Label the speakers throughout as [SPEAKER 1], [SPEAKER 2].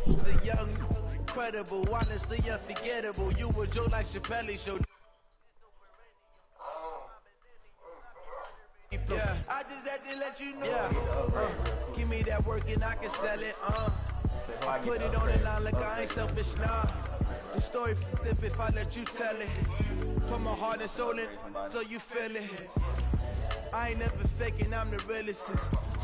[SPEAKER 1] The young, incredible, honestly unforgettable. You were Joe like Chappelle show. Yeah, I just had to let you know. Yeah, give me that work and I can sell it. I put it on the line like I ain't selfish, nah. The story flip if I let you tell it. Put my heart and soul in so you feel it. I ain't never faking, I'm the realest.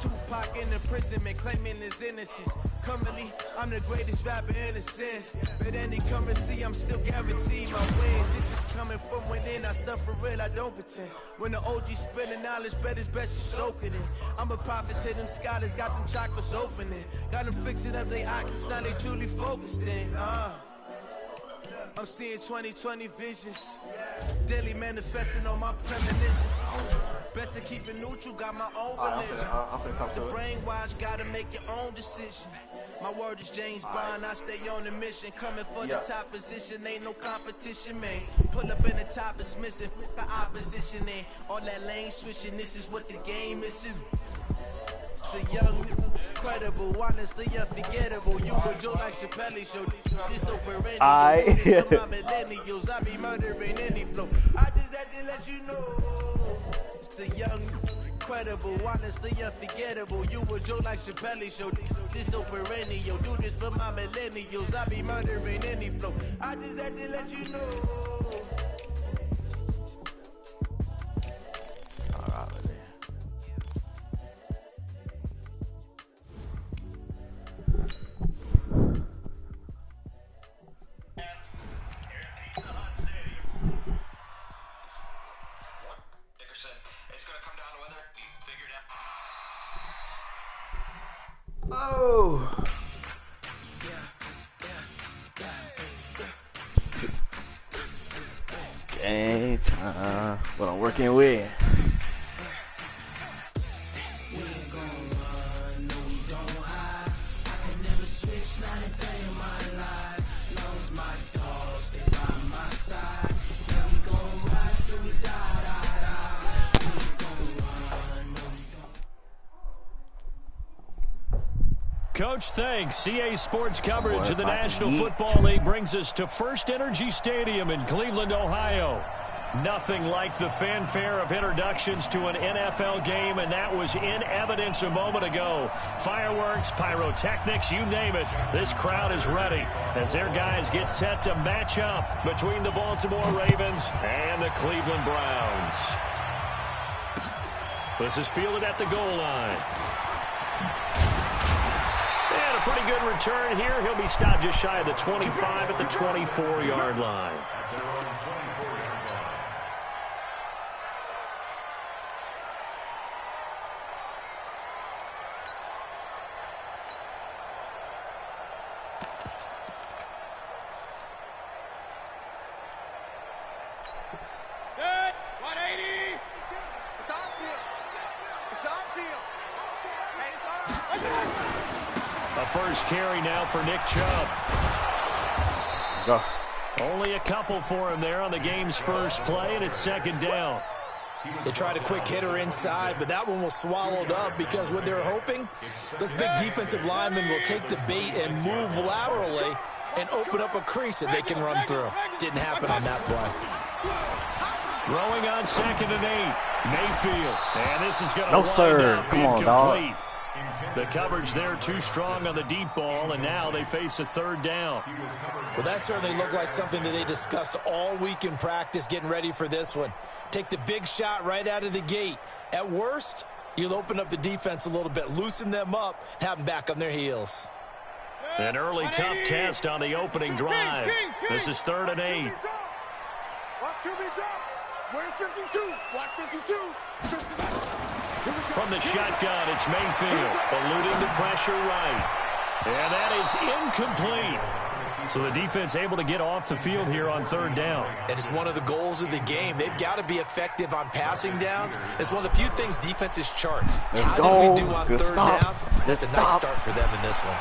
[SPEAKER 1] Tupac in imprisonment, claiming his innocence. Currently, I'm the greatest rapper in a sense. But any currency, I'm still guaranteed my wins. This is coming from within, I stuff for real, I don't pretend. When the OG spilling knowledge, bet it's best you soaking it. I'm a prophet to them scholars, got them chakras opening. Got them fixing up they oculus, now they truly focused in. I'm seeing 2020 visions. Daily manifesting on my premonitions. Best to keep it neutral, got my own religion. The brainwash, gotta make your own decision. My word is James Bond, I stay on the mission. Coming for the top position, ain't no competition, man. Pull up in the top, it's missing, the opposition in. All that lane switching, this is what the game is. It's the young, incredible, honestly unforgettable. You were Joe like Chappelle show. This over any my millennials, I be murdering any flow. I just had to let you know. It's the young, incredible, honestly unforgettable. You were Joe like Chappelle show. This over any yo. Do this for my millennials, I be murdering any flow. I just had to let you know.
[SPEAKER 2] Oh. Game time. What I'm working with.
[SPEAKER 3] Coach, thanks. CA Sports coverage of the National Football League brings us to First Energy Stadium in Cleveland, Ohio. Nothing like the fanfare of introductions to an NFL game, and that was in evidence a moment ago. Fireworks, pyrotechnics, you name it. This crowd is ready as their guys get set to match up between the Baltimore Ravens and the Cleveland Browns. This is fielded at the goal line. And a pretty good return here. He'll be stopped just shy of the 25 at the 24-yard line. First carry now for Nick Chubb.
[SPEAKER 2] Go.
[SPEAKER 3] Only a couple for him there on the game's first play, and it's second down.
[SPEAKER 4] They tried a quick hitter inside, but that one was swallowed up because what they're hoping, those big defensive linemen will take the bait and move laterally and open up a crease that they can run through. Didn't happen on that play.
[SPEAKER 3] Throwing on 2nd and 8. Mayfield. And this is going to
[SPEAKER 2] no,
[SPEAKER 3] wind
[SPEAKER 2] sir.
[SPEAKER 3] up
[SPEAKER 2] Come on,
[SPEAKER 3] incomplete.
[SPEAKER 2] dog.
[SPEAKER 3] The coverage there too strong on the deep ball, and now they face a third down.
[SPEAKER 4] Well, that certainly looked like something that they discussed all week in practice, getting ready for this one. Take the big shot right out of the gate. At worst, you'll open up the defense a little bit, loosen them up, have them back on their heels.
[SPEAKER 3] An early tough test on the opening drive. This is 3rd and 8.
[SPEAKER 5] Where's 52? Watch 52.
[SPEAKER 3] From the shotgun, it's Mayfield, eluding the pressure right. And that is incomplete. So the defense able to get off the field here on 3rd down.
[SPEAKER 4] And it's one of the goals of the game. They've got to be effective on passing downs. It's one of the few things defenses chart. How did we do on 3rd down? That's a nice start for them in this one.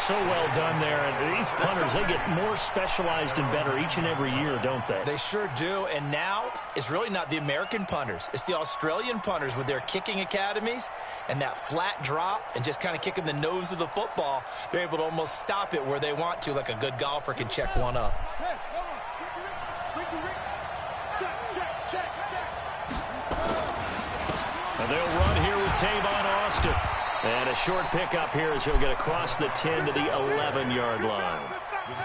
[SPEAKER 3] So well done there. And these punters, they get more specialized and better each and every year, don't they?
[SPEAKER 4] They sure do. And now it's really not the American punters. It's the Australian punters with their kicking academies and that flat drop and just kind of kicking the nose of the football. They're able to almost stop it where they want to, like a good golfer can check one up.
[SPEAKER 3] And they'll run here with Tavon Austin. And a short pickup here as he'll get across the 10 to the 11-yard line.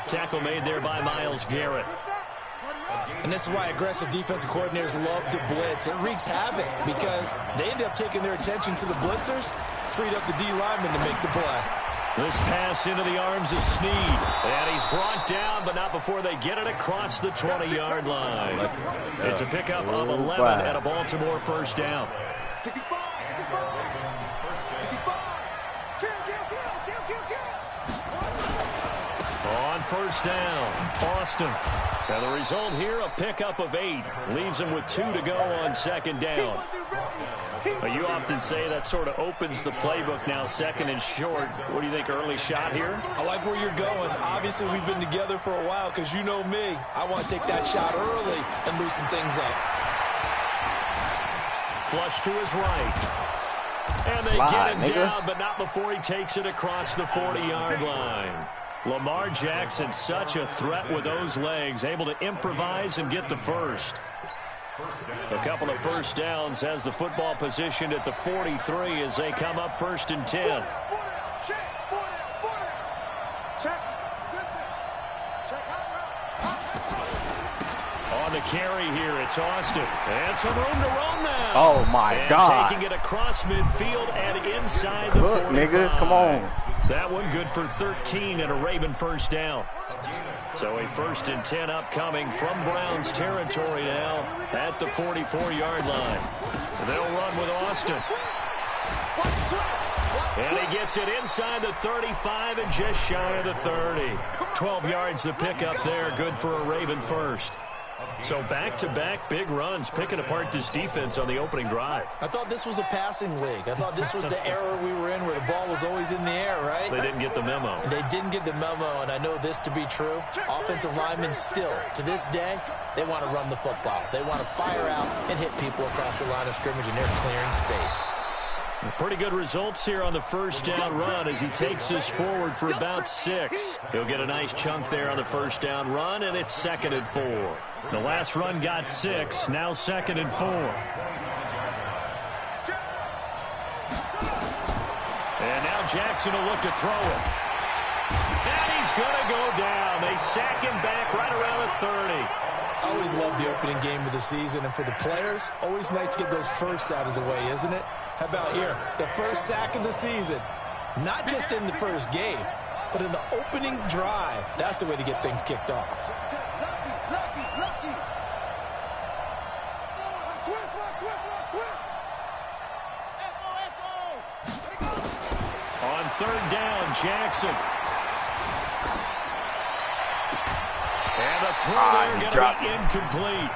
[SPEAKER 3] Tackle made there by Myles Garrett.
[SPEAKER 4] And this is why aggressive defensive coordinators love to blitz. It wreaks havoc because they end up taking their attention to the blitzers, freed up the D lineman to make the play.
[SPEAKER 3] This pass into the arms of Snead. And he's brought down, but not before they get it across the 20-yard line. It's a pickup of 11 at a Baltimore first down. On first down, Austin. And the result here, a pickup of 8. Leaves him with 2 to go on second down. You often say that sort of opens the playbook now, second and short. What do you think, early shot here?
[SPEAKER 4] I like where you're going. Obviously, we've been together for a while because you know me. I want to take that shot early and loosen things up.
[SPEAKER 3] Flush to his right. And they get him down, but not before he takes it across the 40-yard line. Lamar Jackson, such a threat with those legs, able to improvise and get the first. A couple of first downs has the football positioned at the 43 as they come up first and 10. On the carry here, it's Austin. And some room to run now.
[SPEAKER 2] Oh, my God.
[SPEAKER 3] Taking it across midfield and inside the 45.
[SPEAKER 2] Nigga, come on.
[SPEAKER 3] That one good for 13 and a Raven first down. So a first and 10 upcoming from Browns territory now at the 44-yard line. They'll run with Austin. And he gets it inside the 35 and just shy of the 30. 12 yards to pick up there, good for a Raven first. So back-to-back big runs, picking apart this defense on the opening drive.
[SPEAKER 4] I thought this was a passing league. I thought this was the era we were in where the ball was always in the air, right?
[SPEAKER 3] They didn't get the memo.
[SPEAKER 4] They didn't get the memo, and I know this to be true. Offensive linemen still, to this day, they want to run the football. They want to fire out and hit people across the line of scrimmage, and they're clearing space.
[SPEAKER 3] Pretty good results here on the first down run as he takes this forward for about 6. He'll get a nice chunk there on the first down run, and it's 2nd and 4. The last run got 6, now 2nd and 4. And now Jackson will look to throw it. And he's going to go down. They sack him back right around the 30.
[SPEAKER 4] I always love the opening game of the season, and for the players, always nice to get those firsts out of the way, isn't it? How about here? The first sack of the season. Not just in the first game, but in the opening drive. That's the way to get things kicked off.
[SPEAKER 3] On third down, Jackson. And the throw there going to be incomplete.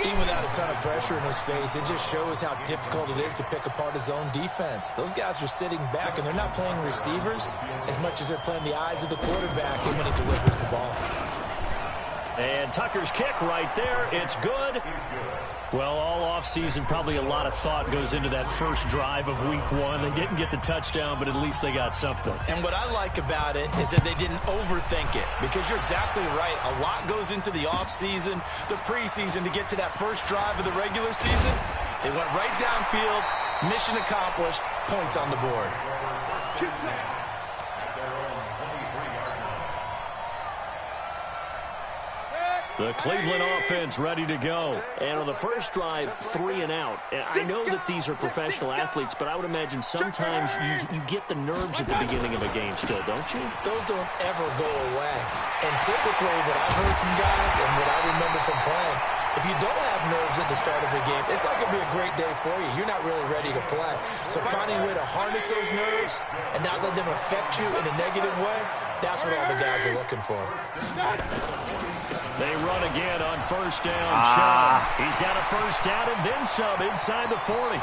[SPEAKER 4] Even without a ton of pressure in his face, it just shows how difficult it is to pick apart his own defense. Those guys are sitting back, and they're not playing receivers as much as they're playing the eyes of the quarterback and when he delivers the ball.
[SPEAKER 3] And Tucker's kick right there. It's good. Well, all offseason, probably a lot of thought goes into that first drive of week 1. They didn't get the touchdown, but at least they got something.
[SPEAKER 4] And what I like about it is that they didn't overthink it, because you're exactly right. A lot goes into the offseason, the preseason to get to that first drive of the regular season. They went right downfield, mission accomplished, points on the board.
[SPEAKER 3] The Cleveland offense ready to go. And on the first drive, 3 and out. And I know that these are professional athletes, but I would imagine sometimes you get the nerves at the beginning of a game still, don't you?
[SPEAKER 4] Those don't ever go away. And typically what I've heard from guys and what I remember from playing, if you don't have nerves at the start of a game, it's not going to be a great day for you. You're not really ready to play. So finding a way to harness those nerves and not let them affect you in a negative way, that's what all the guys are looking for.
[SPEAKER 3] They run again on first down. Chubb. He's got a first down and then some inside the 40. And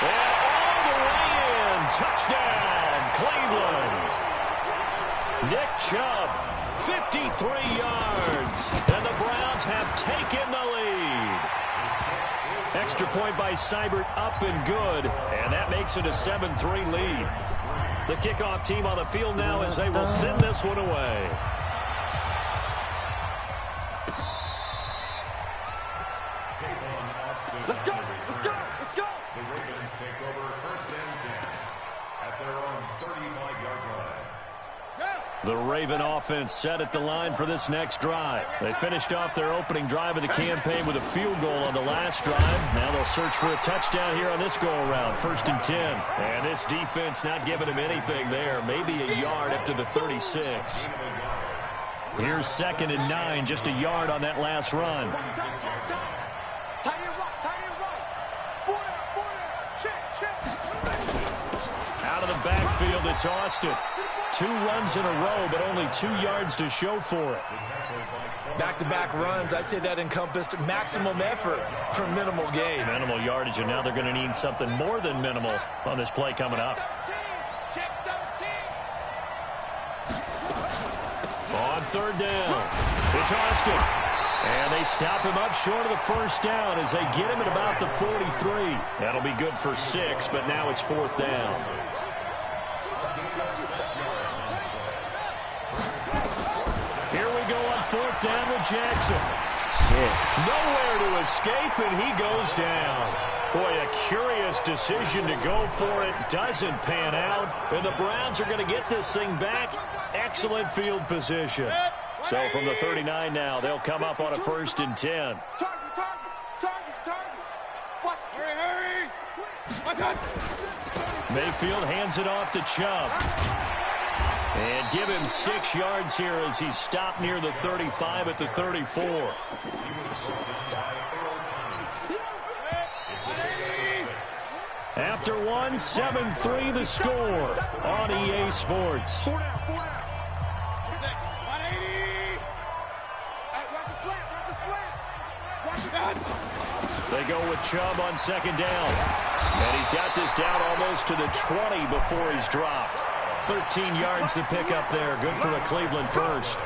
[SPEAKER 3] all the way in. Touchdown, Cleveland. Nick Chubb, 53 yards. And the Browns have taken the lead. Extra point by Seibert, up and good. And that makes it a 7-3 lead. The kickoff team on the field now as they will send this one away.
[SPEAKER 5] Let's go! Let's go! Let's go!
[SPEAKER 6] The Ravens take over 1st and 10 at their own 35-yard line.
[SPEAKER 3] The Raven offense set at the line for this next drive. They finished off their opening drive of the campaign with a field goal on the last drive. Now they'll search for a touchdown here on this go-around, 1st and 10. And this defense not giving them anything there. Maybe a yard up to the 36. Here's 2nd and 9, just a yard on that last run. Out of the backfield, it's Austin. 2 runs in a row, but only 2 yards to show for it.
[SPEAKER 4] Back-to-back runs, I'd say that encompassed maximum effort for minimal gain.
[SPEAKER 3] Minimal yardage, and now they're going to need something more than minimal on this play coming up. On 3rd down, it's Austin. And they stop him up short of the 1st down as they get him at about the 43. That'll be good for 6, but now it's 4th down. Here we go on 4th down with Jackson. Nowhere to escape, and he goes down. Boy, a curious decision to go for it. Doesn't pan out, and the Browns are going to get this thing back. Excellent field position. So from the 39 now, they'll come up on a 1st and 10. Mayfield hands it off to Chubb. And give him 6 yards here as he's stopped near the 35 at the 34. After 1, 7-3 the score on EA Sports. They go with Chubb on 2nd down. And he's got this down almost to the 20 before he's dropped. 13 yards to pick up there. Good for a Cleveland first.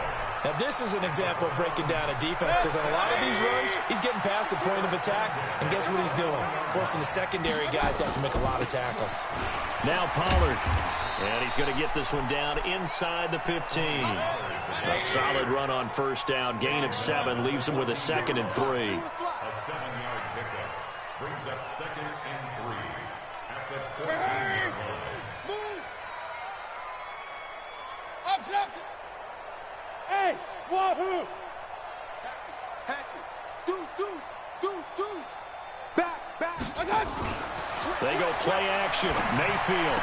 [SPEAKER 4] Now, this is an example of breaking down a defense because on a lot of these runs, he's getting past the point of attack, and guess what he's doing? Forcing the secondary guys to have to make a lot of tackles.
[SPEAKER 3] Now Pollard, and he's going to get this one down inside the 15. A solid run on 1st down, gain of 7, leaves him with a 2nd and 3.
[SPEAKER 6] A 7-yard pickup brings up 2nd and 3 at the 14-yard line.
[SPEAKER 5] Hey, wahoo! Hatchet, deuce. Back. I got you.
[SPEAKER 3] They go play action. Mayfield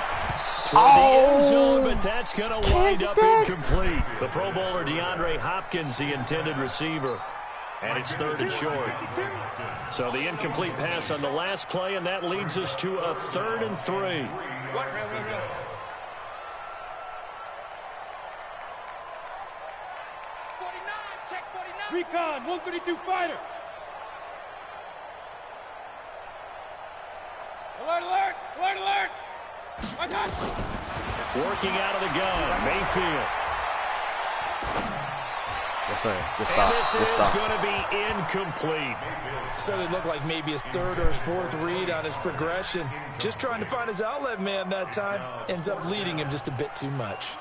[SPEAKER 3] toward the end zone, but that's going to wind up incomplete. The Pro Bowler DeAndre Hopkins, the intended receiver. And it's 3rd and short. So the incomplete pass on the last play, and that leads us to a 3rd and 3.
[SPEAKER 5] Recon, 132 fighter. Alert! I got you.
[SPEAKER 3] Working out of the gun, Mayfield.
[SPEAKER 2] And
[SPEAKER 3] this is going to be incomplete.
[SPEAKER 4] So it looked like maybe his 3rd or his 4th read on his progression. Just trying to find his outlet man that time. Ends up leading him just a bit too much.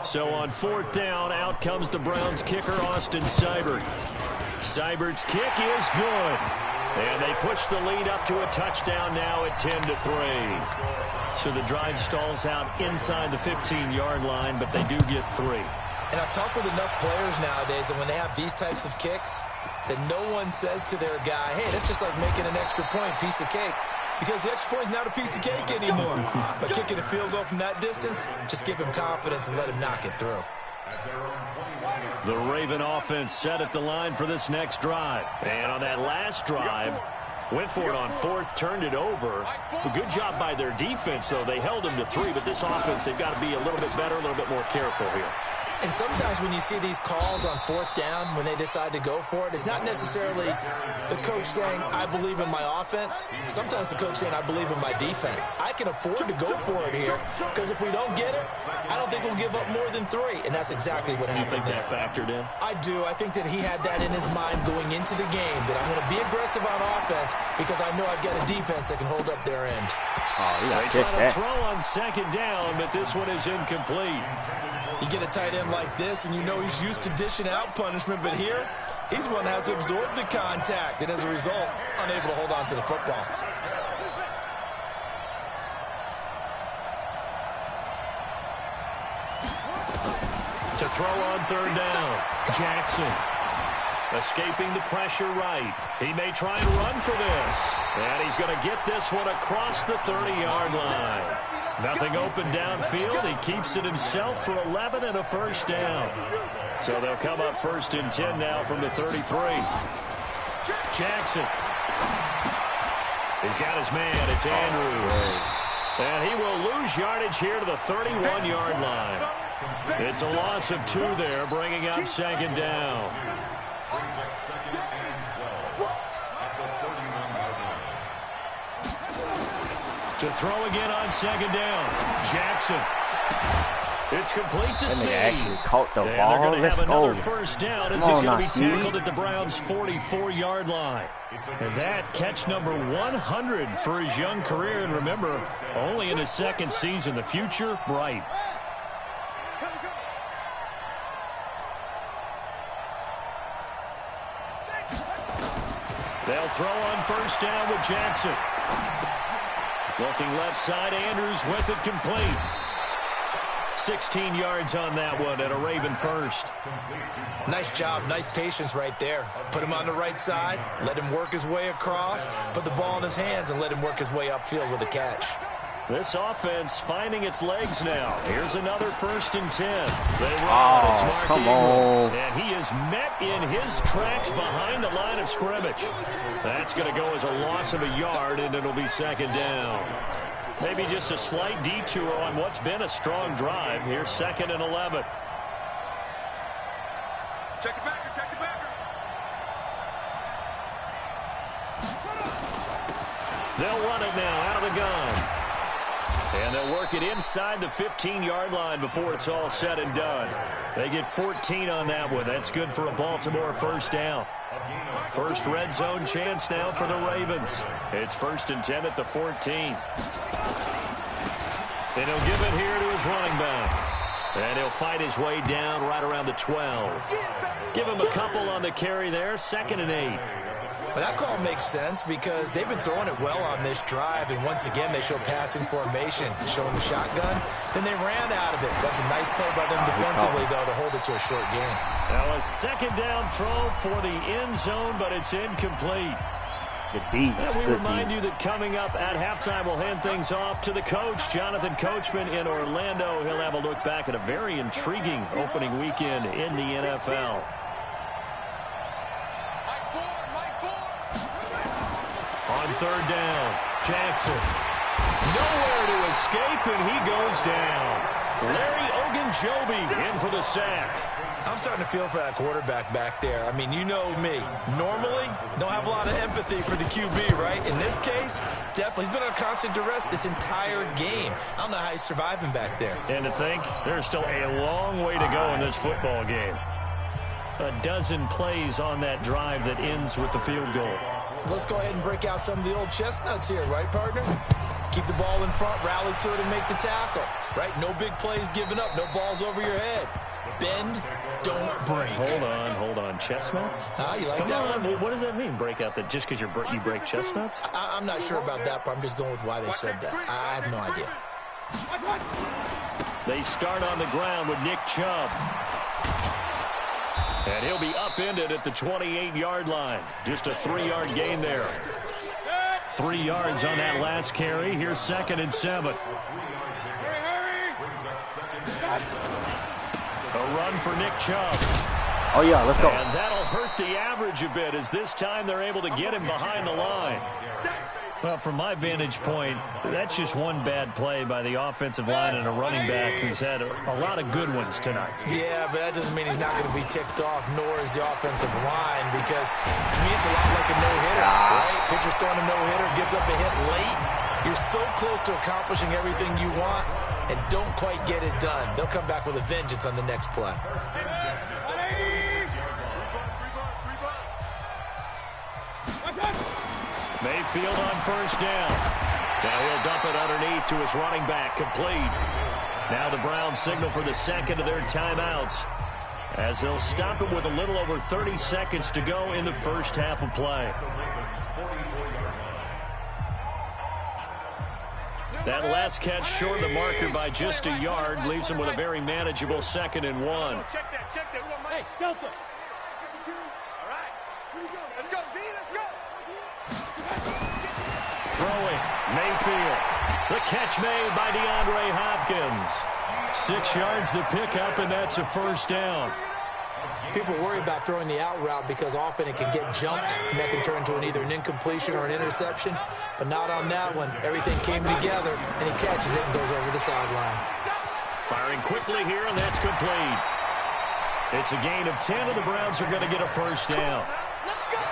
[SPEAKER 3] So on 4th down, out comes the Browns kicker, Austin Seibert. Seibert's kick is good. And they push the lead up to a touchdown now at 10-3. So the drive stalls out inside the 15-yard line, but they do get 3.
[SPEAKER 4] And I've talked with enough players nowadays that when they have these types of kicks, that no one says to their guy, hey, that's just like making an extra point, piece of cake. Because the extra point is not a piece of cake anymore. But kicking a field goal from that distance, just give him confidence and let him knock it through.
[SPEAKER 3] The Raven offense set at the line for this next drive. And on that last drive, went for it on 4th, turned it over. A good job by their defense, though. They held them to 3, but this offense, they've got to be a little bit better, a little bit more careful here.
[SPEAKER 4] And sometimes when you see these calls on 4th down, when they decide to go for it, it's not necessarily the coach saying, I believe in my offense. Sometimes the coach saying, I believe in my defense. I can afford to go for it here because if we don't get it, I don't think we'll give up more than 3. And that's exactly what happened.
[SPEAKER 3] You think that factored in?
[SPEAKER 4] I do. I think that he had that in his mind going into the game, that I'm going to be aggressive on offense because I know I've got a defense that can hold up their end.
[SPEAKER 3] They try to throw on 2nd down, but this one is incomplete.
[SPEAKER 4] You get a tight end like this, and you know he's used to dishing out punishment, but here, he's one that has to absorb the contact, and as a result, unable to hold on to the football.
[SPEAKER 3] To throw on 3rd down, Jackson. Escaping the pressure right. He may try and run for this. And he's going to get this one across the 30-yard line. Nothing open downfield. He keeps it himself for 11 and a 1st down. So they'll come up 1st and 10 now from the 33. Jackson. He's got his man. It's Andrews. And he will lose yardage here to the 31-yard line. It's a loss of 2 there, bringing up 2nd down. To throw again on 2nd down, Jackson. It's complete to Snead.
[SPEAKER 2] They actually caught the
[SPEAKER 3] ball.
[SPEAKER 2] They're
[SPEAKER 3] going to have another 1st down as he's going to be tackled at the Browns' 44-yard line. And that catch number 100 for his young career. And remember, only in his 2nd season. The future bright. They'll throw on 1st down with Jackson. Looking left side, Andrews with it complete. 16 yards on that one and a Raven 1st.
[SPEAKER 4] Nice job, nice patience right there. Put him on the right side, let him work his way across, put the ball in his hands, and let him work his way upfield with a catch.
[SPEAKER 3] This offense finding its legs now. Here's another 1st and 10. They run. It's Mark Ingram. And he is met in his tracks behind the line of scrimmage. That's going to go as a loss of a yard, and it'll be 2nd down. Maybe just a slight detour on what's been a strong drive. Here's 2nd and 11.
[SPEAKER 5] Check it back, check it back.
[SPEAKER 3] They'll run it now out of the gun. And they'll work it inside the 15-yard line before it's all said and done. They get 14 on that one. That's good for a Baltimore 1st down. First red zone chance now for the Ravens. It's 1st and 10 at the 14. And he'll give it here to his running back. And he'll fight his way down right around the 12. Give him a couple on the carry there. 2nd and 8.
[SPEAKER 4] But that call makes sense because they've been throwing it well on this drive, and once again they show passing formation, showing the shotgun. Then they ran out of it. That's a nice play by them defensively, though, to hold it to a short game.
[SPEAKER 3] Now a 2nd down throw for the end zone, but it's incomplete. And we remind you that coming up at halftime, we'll hand things off to the coach, Jonathan Coachman in Orlando. He'll have a look back at a very intriguing opening weekend in the NFL. On 3rd down, Jackson. Nowhere to escape, and he goes down. Larry Ogunjobi in for the sack.
[SPEAKER 4] I'm starting to feel for that quarterback back there. I mean, you know me. Normally, don't have a lot of empathy for the QB, right? In this case, definitely. He's been under constant duress this entire game. I don't know how he's surviving back there.
[SPEAKER 3] And to think, there's still a long way to go in this football game. A dozen plays on that drive that ends with the field goal.
[SPEAKER 4] Let's go ahead and break out some of the old chestnuts here, right, partner? Keep the ball in front, rally to it, and make the tackle, right? No big plays given up, no balls over your head. Bend, don't break.
[SPEAKER 3] Hold on. Chestnuts?
[SPEAKER 4] You like
[SPEAKER 3] Come
[SPEAKER 4] that
[SPEAKER 3] on.
[SPEAKER 4] one?
[SPEAKER 3] What does that mean, break out that just because you break chestnuts?
[SPEAKER 4] I'm not sure about that, but I'm just going with why they said that. I have no idea.
[SPEAKER 3] They start on the ground with Nick Chubb. And he'll be upended at the 28-yard line. Just a 3-yard gain there. 3 yards on that last carry. Here's 2nd and 7. A run for Nick Chubb.
[SPEAKER 2] Oh, yeah, let's go.
[SPEAKER 3] And that'll hurt the average a bit as this time they're able to get him behind the line. Well, from my vantage point, that's just one bad play by the offensive line and a running back who's had a lot of good ones tonight.
[SPEAKER 4] Yeah, but that doesn't mean he's not going to be ticked off, nor is the offensive line, because to me it's a lot like a no-hitter, right? Pitcher's throwing a no-hitter, gives up a hit late. You're so close to accomplishing everything you want and don't quite get it done. They'll come back with a vengeance on the next play.
[SPEAKER 3] Mayfield on first down. Now he'll dump it underneath to his running back, complete. Now the Browns signal for the second of their timeouts, as they'll stop it with a little over 30 seconds to go in the first half of play. That last catch short of the marker by just a yard leaves him with a very manageable 2nd and 1.
[SPEAKER 5] Check that. Hey, Delta. All right. Here we go. Let's go, D. Let's go.
[SPEAKER 3] Throwing, Mayfield. The catch made by DeAndre Hopkins. 6 yards the pickup, and that's a first down.
[SPEAKER 4] People worry about throwing the out route because often it can get jumped, and that can turn into either an incompletion or an interception. But not on that one. Everything came together, and he catches it and goes over the sideline.
[SPEAKER 3] Firing quickly here, and that's complete. It's a gain of 10, and the Browns are going to get a first down.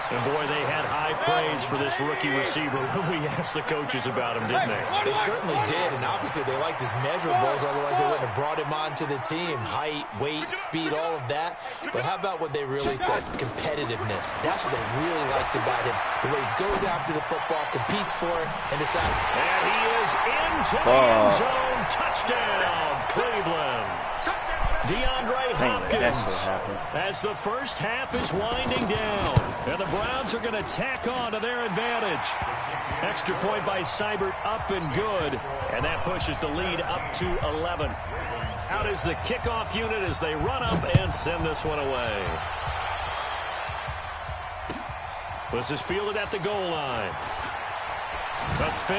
[SPEAKER 3] And, boy, they had high praise for this rookie receiver when we asked the coaches about him, didn't they?
[SPEAKER 4] They certainly did, and obviously they liked his measurables, otherwise they wouldn't have brought him onto the team. Height, weight, speed, all of that. But how about what they really said? Competitiveness. That's what they really liked about him. The way he goes after the football, competes for it, and decides.
[SPEAKER 3] And he is into the end zone. Touchdown, Cleveland. DeAndre Hopkins, as the first half is winding down, and the Browns are going to tack on to their advantage. Extra point by Seibert, up and good, and that pushes the lead up to 11. Out is the kickoff unit as they run up and send this one away. This is fielded at the goal line. A spin,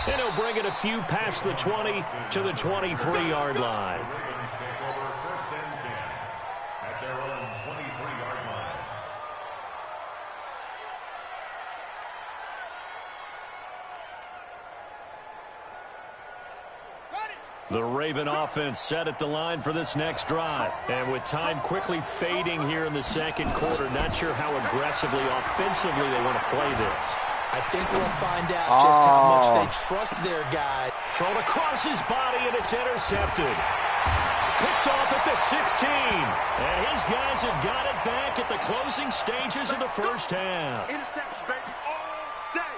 [SPEAKER 3] and he'll bring it a few past the 20 to the 23-yard line. The Raven offense set at the line for this next drive. And with time quickly fading here in the second quarter, not sure how aggressively, offensively they want to play this.
[SPEAKER 4] I think we'll find out just how much they trust their guy.
[SPEAKER 3] Thrown across his body, and it's intercepted. Picked off at the 16. And his guys have got it back at the closing stages of the first half.
[SPEAKER 5] Interceptions, baby, all day.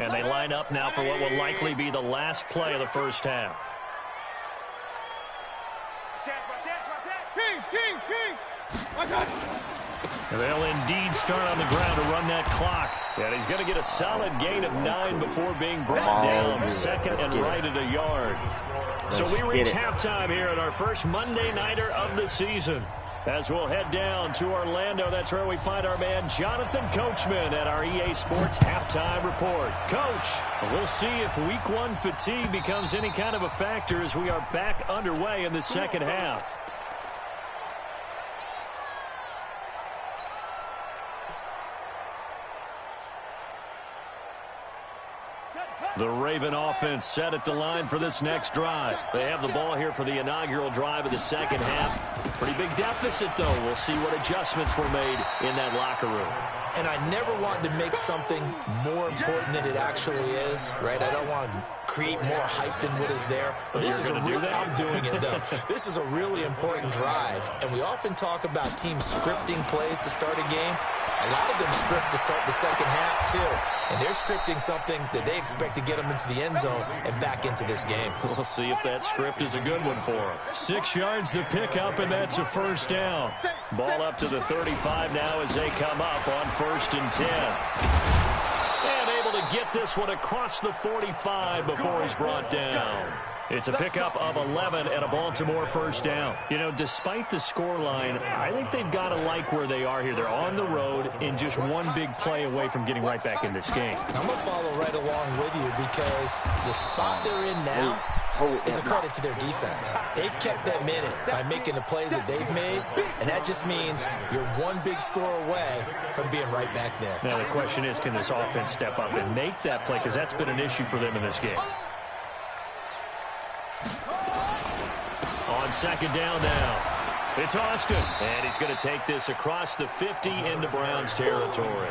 [SPEAKER 3] And they line up now for what will likely be the last play of the first half. And they'll indeed start on the ground to run that clock. And he's going to get a solid gain of 9 before being brought down, second and right at a yard. So we reach halftime here at our first Monday Nighter of the season. As we'll head down to Orlando, that's where we find our man Jonathan Coachman at our EA Sports Halftime Report. Coach, we'll see if Week 1 fatigue becomes any kind of a factor as we are back underway in the second half. The Raven offense set at the line for this next drive. They have the ball here for the inaugural drive of the second half. Pretty big deficit, though. We'll see what adjustments were made in that locker room.
[SPEAKER 4] And I never wanted to make something more important than it actually is, right? I don't want to create more hype than what is there. But this is I'm doing it, though. This is a really important drive. And we often talk about teams scripting plays to start a game. A lot of them script to start the second half, too. And they're scripting something that they expect to get them into the end zone and back into this game.
[SPEAKER 3] We'll see if that script is a good one for them. 6 yards the pickup, and that's a first down. Ball up to the 35 now as they come up on 1st and 10. And able to get this one across the 45 before he's brought down. It's a pickup of 11 and a Baltimore first down. You know, despite the scoreline, I think they've got to like where they are here. They're on the road and just one big play away from getting right back in this game.
[SPEAKER 4] I'm going to follow right along with you because the spot they're in now, is a credit to their defense. They've kept them in it by making the plays that they've made, and that just means you're one big score away from being right back there.
[SPEAKER 3] Now the question is, can this offense step up and make that play? Because that's been an issue for them in this game. On second down now. It's Austin, and he's going to take this across the 50 into Browns territory.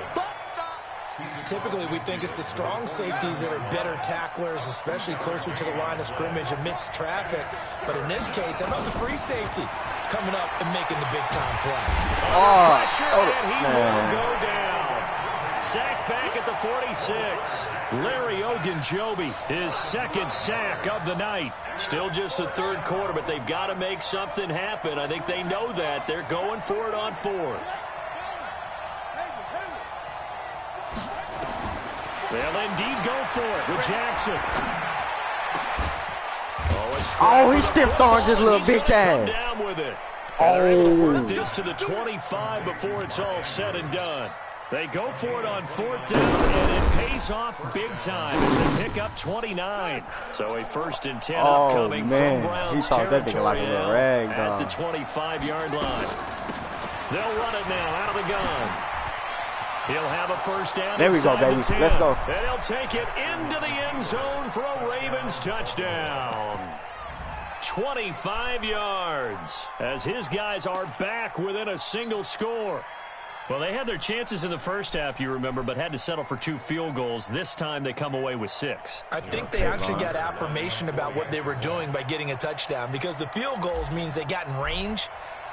[SPEAKER 4] Typically, we think it's the strong safeties that are better tacklers, especially closer to the line of scrimmage amidst traffic. But in this case, how about the free safety coming up and making the big-time play?
[SPEAKER 3] And he will go down. Sacked back at the 46. Larry Ogunjobi, his second sack of the night. Still just the third quarter, but they've got to make something happen. I think they know that. They're going for it on fourth. They'll indeed go for it with Jackson.
[SPEAKER 2] Oh, he stiffed on his little bitch ass.
[SPEAKER 3] Down with it. They're able to work this to the 25 before it's all said and done. They go for it on fourth down, and it pays off big time as they pick up 29. So a 1st and 10 upcoming from Browns territory
[SPEAKER 2] like
[SPEAKER 3] at the 25-yard line. They'll run it now out of the gun. He'll have a first down.
[SPEAKER 2] There we go, baby. Let's go.
[SPEAKER 3] And he'll take it into the end zone for a Ravens touchdown. 25 yards as his guys are back within a single score. Well, they had their chances in the first half, you remember, but had to settle for 2 field goals. This time they come away with 6.
[SPEAKER 4] I think they actually got affirmation about what they were doing by getting a touchdown, because the field goals means they got in range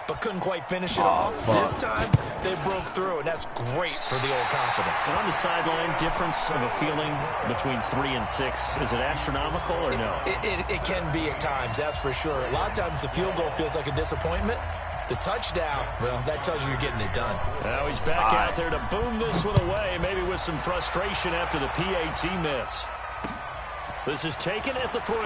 [SPEAKER 4] but couldn't quite finish it off. This time they broke through, and that's great for the old confidence.
[SPEAKER 3] And on the sideline, difference of a feeling between 3 and 6, is it astronomical or no?
[SPEAKER 4] It can be at times, that's for sure. A lot of times the field goal feels like a disappointment. The touchdown, well, that tells you you're getting it done.
[SPEAKER 3] Now he's back out there to boom this one away, maybe with some frustration after the PAT miss. This is taken at the 3.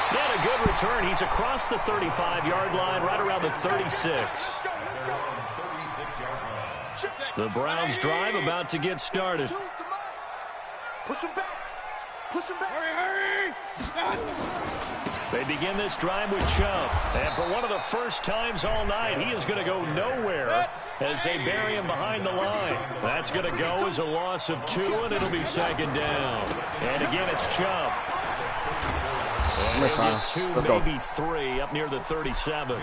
[SPEAKER 3] And a good return. He's across the 35-yard line, right around the 36. The Browns drive about to get started.
[SPEAKER 5] Push him back. Push him back. Hurry, hurry.
[SPEAKER 3] They begin this drive with Chubb. And for one of the first times all night, he is going to go nowhere as they bury him behind the line. That's going to go as a loss of 2, and it'll be second down. And again, it's Chubb. And he'll get 2, maybe 3, up near the 37.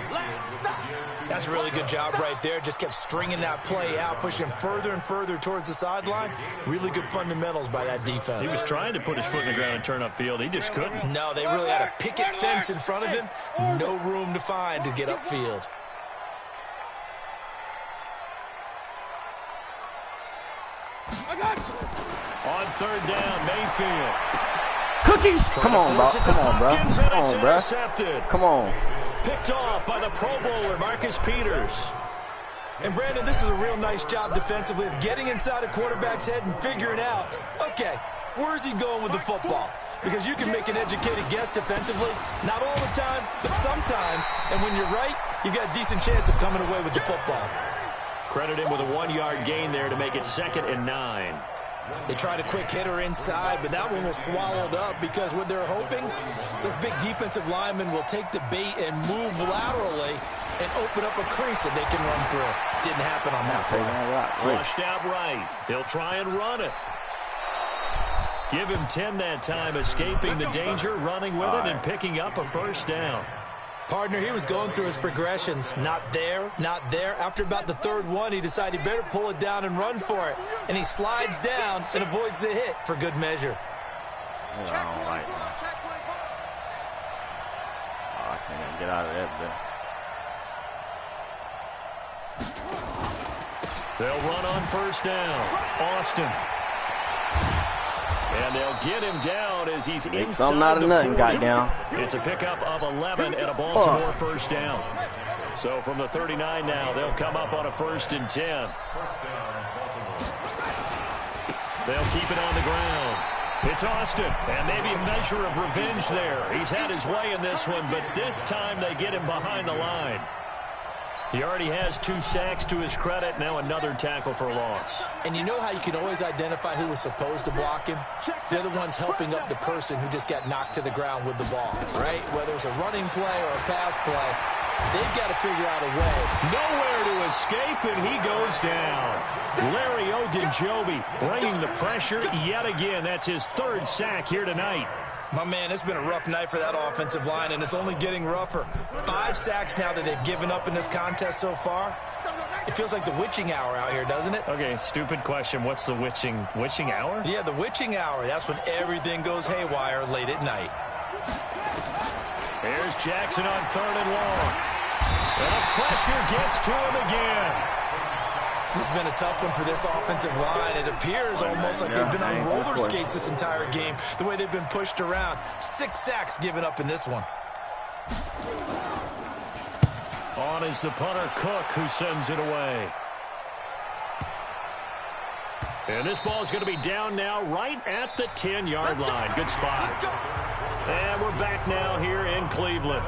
[SPEAKER 4] That's a really good job right there. Just kept stringing that play out, pushing further and further towards the sideline. Really good fundamentals by that defense.
[SPEAKER 3] He was trying to put his foot in the ground and turn upfield. He just couldn't.
[SPEAKER 4] No, they really had a picket fence in front of him. No room to find to get upfield.
[SPEAKER 3] On third down, Mayfield.
[SPEAKER 2] Cookies! Come on, bro. Come on, bro. Come on, bro. Come on.
[SPEAKER 3] Picked off by the Pro Bowler, Marcus Peters.
[SPEAKER 4] And, Brandon, this is a real nice job defensively of getting inside a quarterback's head and figuring out, okay, where's he going with the football? Because you can make an educated guess defensively, not all the time, but sometimes. And when you're right, you've got a decent chance of coming away with the football.
[SPEAKER 3] Credit him with a 1-yard gain there to make it 2nd and 9.
[SPEAKER 4] They tried a quick hitter inside, but that one was swallowed up because what they're hoping, those big defensive linemen will take the bait and move laterally and open up a crease that they can run through. Didn't happen on that play.
[SPEAKER 3] Flushed out right. He'll try and run it. Give him 10 that time, escaping the danger, running with it, and picking up a first down.
[SPEAKER 4] Partner, he was going through his progressions. Not there, not there. After about the 3rd one, he decided he better pull it down and run for it. And he slides down and avoids the hit for good measure.
[SPEAKER 2] I don't like that. Oh, I can't even get out of that, bit.
[SPEAKER 3] They'll run on first down. Austin. And they'll get him down as he's inside the 40. It's a pickup of 11 and a Baltimore first down. So from the 39 now, they'll come up on a 1st and 10. They'll keep it on the ground. It's Austin, and maybe a measure of revenge there. He's had his way in this one, but this time they get him behind the line. He already has 2 sacks to his credit. Now another tackle for loss.
[SPEAKER 4] And you know how you can always identify who was supposed to block him? They're the ones helping up the person who just got knocked to the ground with the ball, right? Whether it's a running play or a pass play, they've got to figure out a way.
[SPEAKER 3] Nowhere to escape, and he goes down. Larry Ogunjobi bringing the pressure yet again. That's his 3rd sack here tonight.
[SPEAKER 4] My man, it's been a rough night for that offensive line, and it's only getting rougher. 5 sacks now that they've given up in this contest so far. It feels like the witching hour out here, doesn't it?
[SPEAKER 3] Okay, stupid question. What's the witching hour?
[SPEAKER 4] Yeah, the witching hour. That's when everything goes haywire late at night.
[SPEAKER 3] Here's Jackson on 3rd and long. And the pressure gets to him again.
[SPEAKER 4] This has been a tough one for this offensive line. It appears almost like they've been on roller skates this entire game, the way they've been pushed around. 6 sacks given up in this one.
[SPEAKER 3] On is the punter, Cook, who sends it away. And this ball is going to be down now right at the 10-yard line. Good spot. And we're back now here in Cleveland.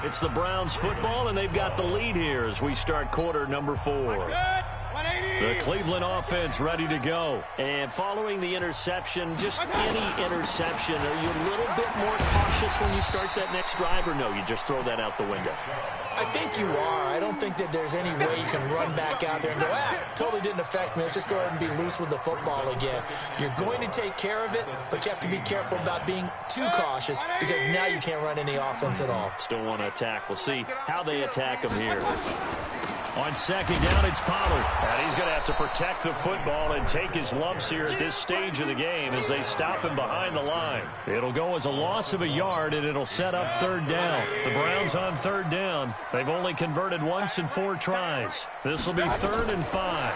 [SPEAKER 3] It's the Browns football, and they've got the lead here as we start quarter number 4. The Cleveland offense ready to go. And following the interception, just any interception, are you a little bit more cautious when you start that next drive, or no, you just throw that out the window?
[SPEAKER 4] I think you are. I don't think that there's any way you can run back out there and go, totally didn't affect me. Let's just go ahead and be loose with the football again. You're going to take care of it, but you have to be careful about being too cautious because now you can't run any offense at all.
[SPEAKER 3] Still want to attack. We'll see how they attack him here. On 2nd down, it's Pollard. And he's going to have to protect the football and take his lumps here at this stage of the game as they stop him behind the line. It'll go as a loss of a yard, and it'll set up 3rd down. The Browns on 3rd down. They've only converted once in 4 tries. This will be 3rd and 5.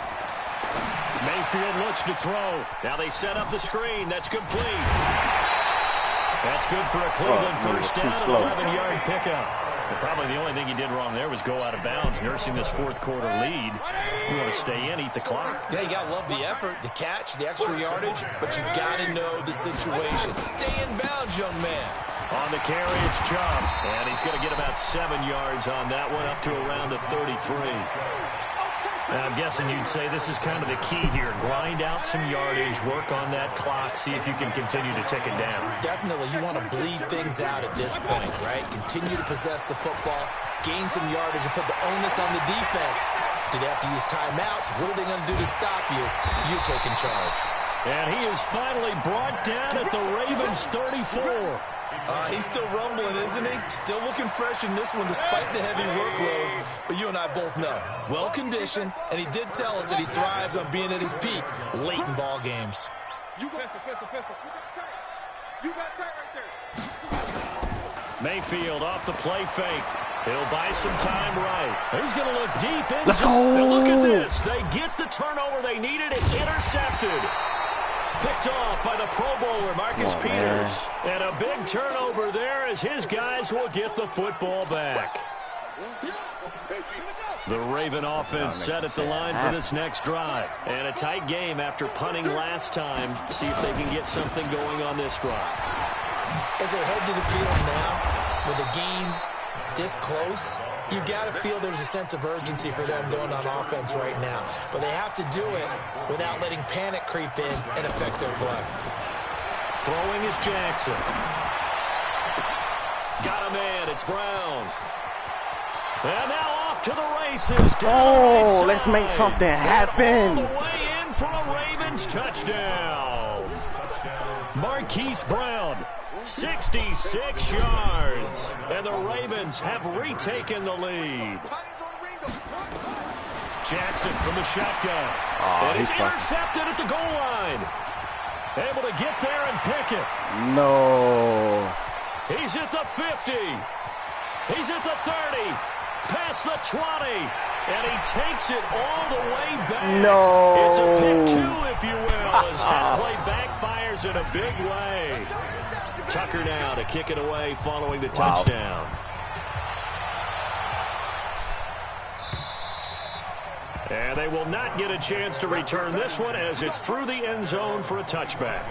[SPEAKER 3] Mayfield looks to throw. Now they set up the screen. That's complete. That's good for a Cleveland first down and 11-yard pickup. Probably the only thing he did wrong there was go out of bounds, nursing this 4th quarter lead. You want to stay in, eat the clock.
[SPEAKER 4] Yeah, you got to love the effort, the catch, the extra yardage, but you got to know the situation. Stay in bounds, young man.
[SPEAKER 3] On the carry, it's Chubb, and he's going to get about 7 yards on that one, up to around the 33. I'm guessing you'd say this is kind of the key here. Grind out some yardage, work on that clock, see if you can continue to tick it down.
[SPEAKER 4] Definitely. You want to bleed things out at this point, right? Continue to possess the football, gain some yardage, and put the onus on the defense. Do they have to use timeouts? What are they going to do to stop you? You're taking charge.
[SPEAKER 3] And he is finally brought down at the Ravens' 34.
[SPEAKER 4] He's still rumbling, isn't he? Still looking fresh in this one despite the heavy workload. But you and I both know, well-conditioned, and he did tell us that he thrives on being at his peak late in ball games.
[SPEAKER 5] You got tight right there.
[SPEAKER 3] Mayfield off the play fake. He'll buy some time right. He's going to look deep in.
[SPEAKER 2] Let's go.
[SPEAKER 3] And look at this. They get the turnover they needed. It's intercepted. Picked off by the Pro Bowler, Marcus Peters. And a big turnover there as his guys will get the football back. The Raven offense set at the line for this next drive. And a tight game after punting last time. See if they can get something going on this drive.
[SPEAKER 4] As they head to the field now, with the game this close, you've got to feel there's a sense of urgency for them going on offense right now. But they have to do it without letting panic creep in and affect their play.
[SPEAKER 3] Throwing is Jackson. Got a man. It's Brown. And now off to the races.
[SPEAKER 2] Oh, let's make something happen.
[SPEAKER 3] All the way in for a Ravens touchdown. Marquise Brown, 66 yards. And the Ravens have retaken the lead. Jackson from the shotgun. And it's intercepted at the goal line. Able to get there and pick it.
[SPEAKER 2] No.
[SPEAKER 3] He's at the 50. He's at the 30. Past the 20. And he takes it all the way back.
[SPEAKER 2] No.
[SPEAKER 3] It's a pick two, if you will, as that play backfires in a big way. Tucker now to kick it away following the touchdown. And they will not get a chance to return this one as it's through the end zone for a touchback.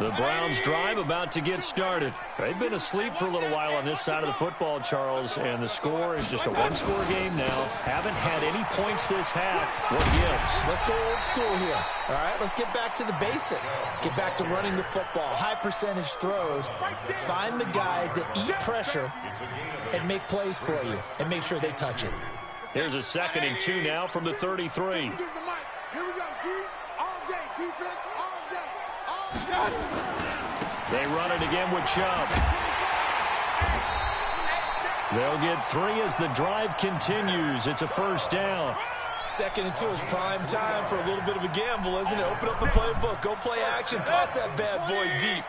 [SPEAKER 3] The Browns drive about to get started. They've been asleep for a little while on this side of the football, Charles, and the score is just a one-score game now. Haven't had any points this half. What gives?
[SPEAKER 4] Let's go old school here. All right, let's get back to the basics. Get back to running the football, high percentage throws. Find the guys that eat pressure and make plays for you and make sure they touch it.
[SPEAKER 3] Here's a 2nd and 2 now from the 33.
[SPEAKER 5] Here we go, D. All day, defense, all day.
[SPEAKER 3] They run it again with Chubb. They'll get 3 as the drive continues. It's a 1st down.
[SPEAKER 4] 2nd and 2 is prime time for a little bit of a gamble, isn't it? Open up the playbook, go play action, toss that bad boy deep.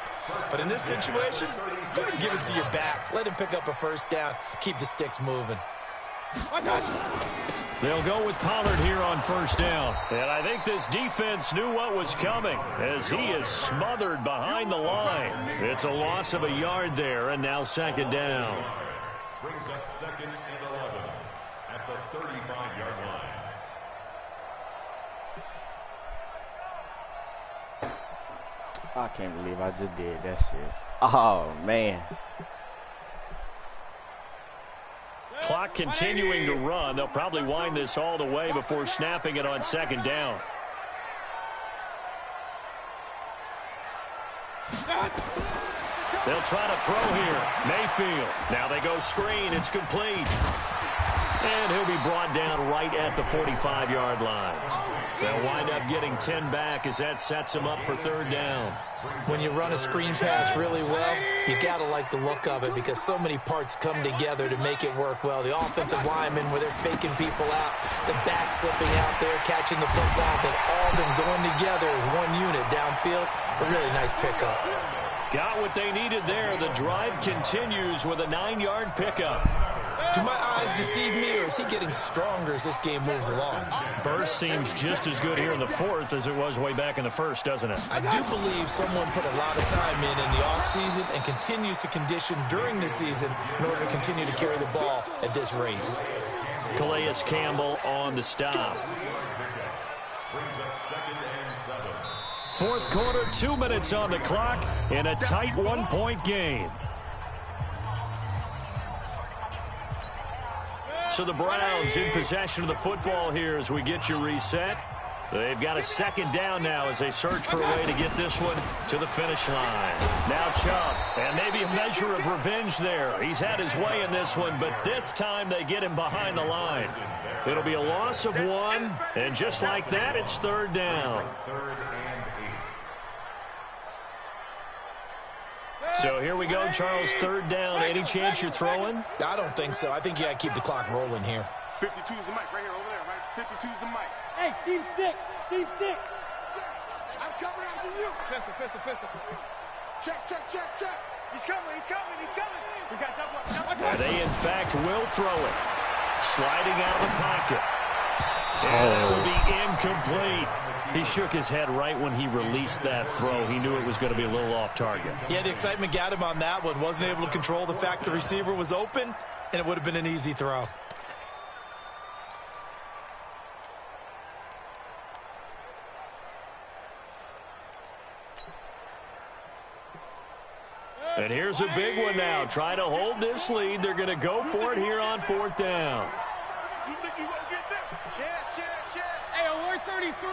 [SPEAKER 4] But in this situation, go ahead and give it to your back. Let him pick up a 1st down. Keep the sticks moving.
[SPEAKER 3] They'll go with Pollard here on 1st down. And I think this defense knew what was coming as he is smothered behind the line. It's a loss of a yard there, and now 2nd down.
[SPEAKER 6] Brings up 2nd and 11 at the 35-yard line.
[SPEAKER 2] I can't believe I just did that shit. Oh, man.
[SPEAKER 3] Clock continuing to run. They'll probably wind this all the way before snapping it on 2nd down. They'll try to throw here. Mayfield. Now they go screen. It's complete. And he'll be brought down right at the 45-yard line. They'll wind up getting 10 back as that sets him up for 3rd down.
[SPEAKER 4] When you run a screen pass really well, you got to like the look of it because so many parts come together to make it work well. The offensive linemen, where they're faking people out, the back slipping out there, catching the football, they've all been going together as one unit downfield. A really nice pickup.
[SPEAKER 3] Got what they needed there. The drive continues with a 9-yard pickup.
[SPEAKER 4] Do my eyes deceive me, or is he getting stronger as this game moves along?
[SPEAKER 3] Burst seems just as good here in the 4th as it was way back in the 1st, doesn't it?
[SPEAKER 4] I do believe someone put a lot of time in the offseason and continues to condition during the season in order to continue to carry the ball at this rate.
[SPEAKER 3] Calais Campbell on the stop.
[SPEAKER 6] Brings up 2nd and 7.
[SPEAKER 3] 4th quarter, 2 minutes on the clock in a tight 1-point game. So the Browns in possession of the football here as we get you reset. They've got a 2nd down now as they search for a way to get this one to the finish line. Now Chubb, and maybe a measure of revenge there. He's had his way in this one, but this time they get him behind the line. It'll be a loss of 1, and just like that, it's 3rd down.
[SPEAKER 6] 3rd and 8.
[SPEAKER 3] So here we go, Charles, 3rd down. Any chance you're throwing?
[SPEAKER 4] I don't think so. I think you got to keep the clock rolling here.
[SPEAKER 5] 52's the mic right here, over there, right? 52's the mic. Hey, seam 6. Seam 6. I'm coming after you. Pistol. Check. He's coming. We got double up.
[SPEAKER 3] They, in fact, will throw it. Sliding out of the pocket. And it will be incomplete. He shook his head right when he released that throw. He knew it was going to be a little off target.
[SPEAKER 4] Yeah, the excitement got him on that one. Wasn't able to control the fact the receiver was open, and it would have been an easy throw.
[SPEAKER 3] And here's a big one now. Trying to hold this lead. They're going to go for it here on 4th down.
[SPEAKER 5] You think you won't get this? Check. Hey, alert 33.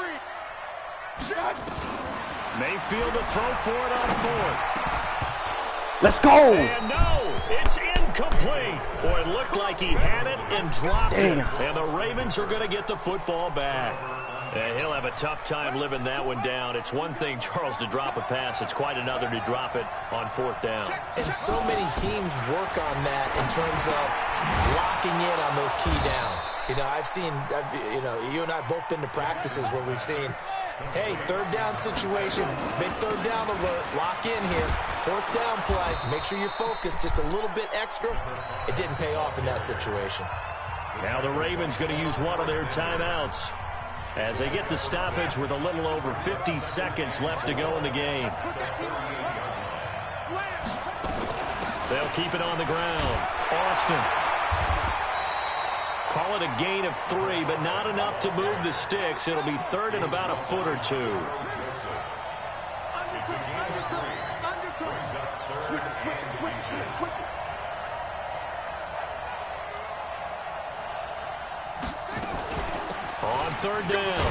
[SPEAKER 3] Mayfield to throw for it on 4th.
[SPEAKER 2] Let's go.
[SPEAKER 3] And no, it's incomplete. Boy, it looked like he had it and dropped it. And the Ravens are going to get the football back. And he'll have a tough time living that one down. It's one thing, Charles, to drop a pass. It's quite another to drop it on 4th down.
[SPEAKER 4] And so many teams work on that in terms of locking in on those key downs. You know, you and I both been to practices where we've seen, hey, 3rd down situation, big 3rd down alert, lock in here. 4th down play, make sure you're focused just a little bit extra. It didn't pay off in that situation.
[SPEAKER 3] Now the Ravens going to use one of their timeouts as they get the stoppage with a little over 50 seconds left to go in the game. They'll keep it on the ground. Austin. Call it a gain of 3, but not enough to move the sticks. It'll be 3rd and about a foot or 2.
[SPEAKER 5] Switch it.
[SPEAKER 3] On third down,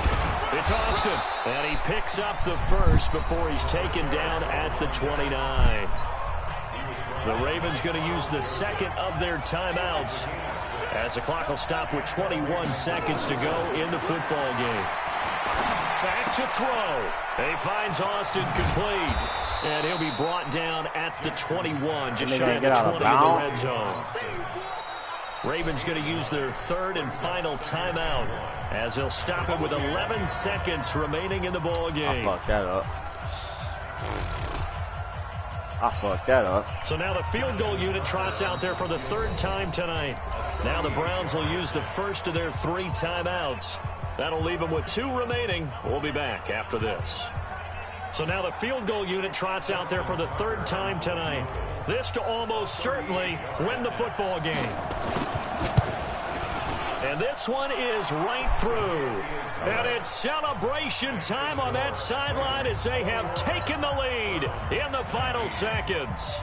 [SPEAKER 3] it's Austin, and he picks up the first before he's taken down at the 29. The Ravens going to use the second of their timeouts as the clock will stop with 21 seconds to go in the football game. Back to throw. He finds Austin complete, and he'll be brought down at the 21, just shy of the 20 in the red zone. Ravens going to use their third and final timeout as they'll stop it with 11 seconds remaining in the ball game.
[SPEAKER 2] I fucked that up.
[SPEAKER 3] So now the field goal unit trots out there for the third time tonight. Now the Browns will use the first of their 3 timeouts. That'll leave them with 2 remaining. We'll be back after this. So now the field goal unit trots out there for the third time tonight. This to almost certainly win the football game. And this one is right through. And it's celebration time on that sideline as they have taken the lead in the final seconds.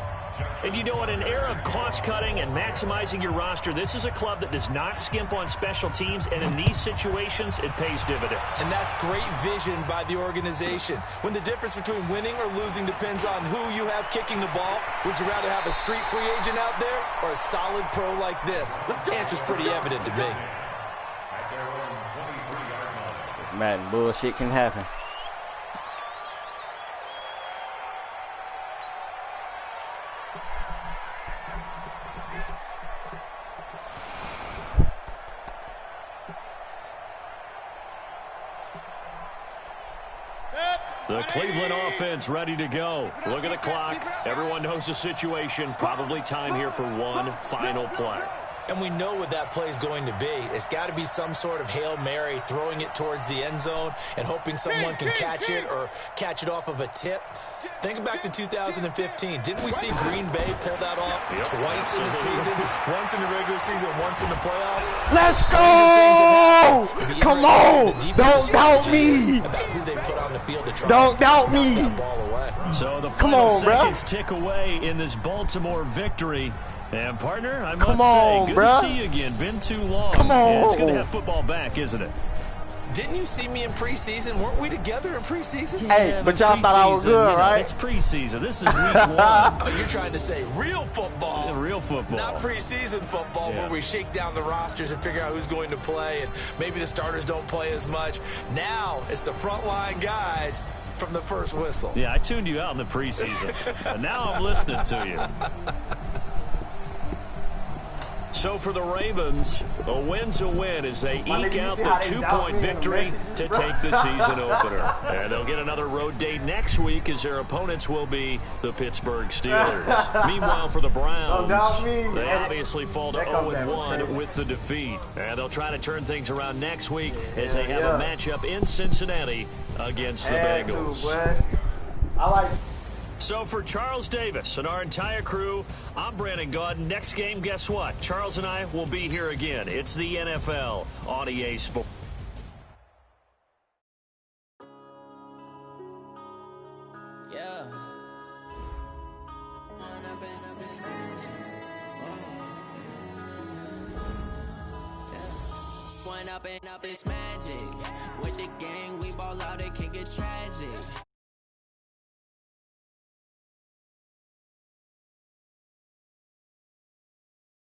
[SPEAKER 3] And you know, in an era of cost-cutting and maximizing your roster, this is a club that does not skimp on special teams, and in these situations, it pays dividends.
[SPEAKER 4] And that's great vision by the organization. When the difference between winning or losing depends on who you have kicking the ball, would you rather have a street free agent out there or a solid pro like this? The answer's pretty evident to me.
[SPEAKER 2] Madden bullshit can happen.
[SPEAKER 3] The Cleveland offense ready to go. Look at the clock. Everyone knows the situation. Probably time here for one final play.
[SPEAKER 4] And we know what that play is going to be. It's got to be some sort of Hail Mary, throwing it towards the end zone and hoping someone can catch it or catch it off of a tip. Think back to 2015. Didn't we see Green Bay pull that off twice in the season? Once in the regular season, once in the playoffs.
[SPEAKER 2] Let's go! Come on! Don't doubt me!
[SPEAKER 4] About who they put on the field to try
[SPEAKER 2] Don't doubt me!
[SPEAKER 4] that ball away.
[SPEAKER 3] So the final seconds tick away in this Baltimore victory. And, partner, I must say, good to see you again. Been too long. And it's good to have football back, isn't it?
[SPEAKER 4] Didn't you see me in preseason? Weren't we together in preseason?
[SPEAKER 2] Hey, but y'all thought I was good, right?
[SPEAKER 3] It's preseason. This is week 1.
[SPEAKER 4] Oh, you're trying to say real football.
[SPEAKER 3] Yeah, real football.
[SPEAKER 4] Not preseason football where we shake down the rosters and figure out who's going to play, and maybe the starters don't play as much. Now it's the frontline guys from the first whistle.
[SPEAKER 3] Yeah, I tuned you out in the preseason. And now I'm listening to you. So for the Ravens, a win's a win as they eke out the 2-point victory to take the season opener. And they'll get another road date next week as their opponents will be the Pittsburgh Steelers. Meanwhile, for the Browns, they obviously fall to 0-1 with the defeat. And they'll try to turn things around next week as they have a matchup in Cincinnati against the Bengals. So for Charles Davis and our entire crew, I'm Brandon Gaudin. Next game, guess what? Charles and I will be here again. It's the NFL on EA Sports.
[SPEAKER 7] Yeah. One up and up, it's magic. With the gang, we ball out, it can get tragic.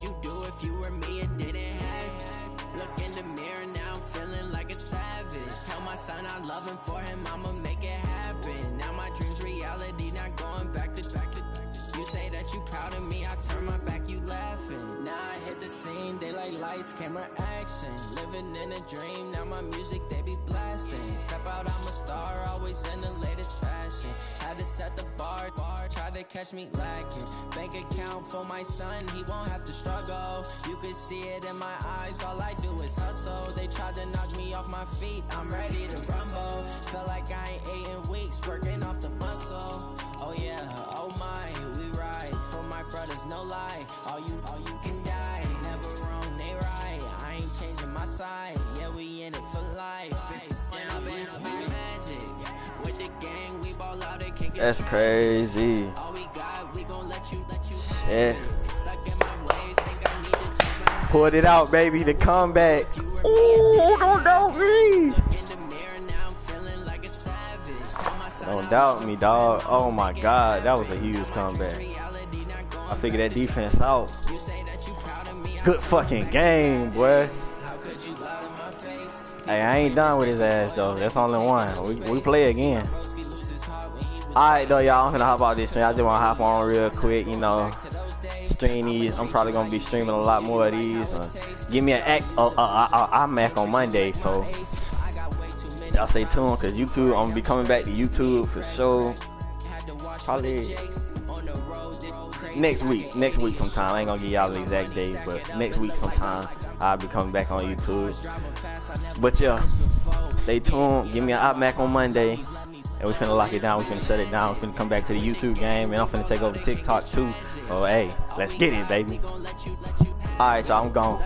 [SPEAKER 7] You do if you were me and didn't have. Look in the mirror now, I'm feeling like a savage. Tell my son I love him, for him I'ma make it happen. Now my dream's reality, not going back to back to back. You say that you proud of me, I turn my back, you laughing. Now I hit the scene, they like lights, camera, action. Living in a dream, now my music they be blasting. Step out, I'm a star, always in the latest fashion. Had to set the bar, try to catch me lacking. Bank account for my son, he won't have to struggle. You could see it in my eyes, all I do is hustle. They tried to knock me off my feet, I'm ready to rumble. Feel like I ain't ate in weeks, working off the muscle. Oh yeah, oh my, we ride for my brothers, no lie. All you can die, never wrong, they right. I ain't changing my side, yeah, we in it for life. It's magic. With the gang, we ball out, it can't
[SPEAKER 2] That's crazy. Yeah. Pulled it out, baby. The comeback. Ooh, don't doubt me. Don't doubt me, dog. Oh my God, that was a huge comeback. I figured that defense out. Good fucking game, boy. Hey, I ain't done with his ass though. That's only one. We play again. Alright though, y'all. I'm gonna hop out this stream. I just wanna hop on real quick, you know. Stream these. I'm probably gonna be streaming a lot more of these. Give me an iMac on Monday, so y'all stay tuned, cause YouTube, I'm gonna be coming back to YouTube for sure. Probably next week sometime. I ain't gonna give y'all the exact date, but next week sometime I'll be coming back on YouTube. But yeah, stay tuned. Give me an iMac on Monday, and we finna lock it down. We finna shut it down. We finna come back to the YouTube game, and I'm finna take over TikTok too. So hey, let's get it, baby. Alright, y'all, I'm gone.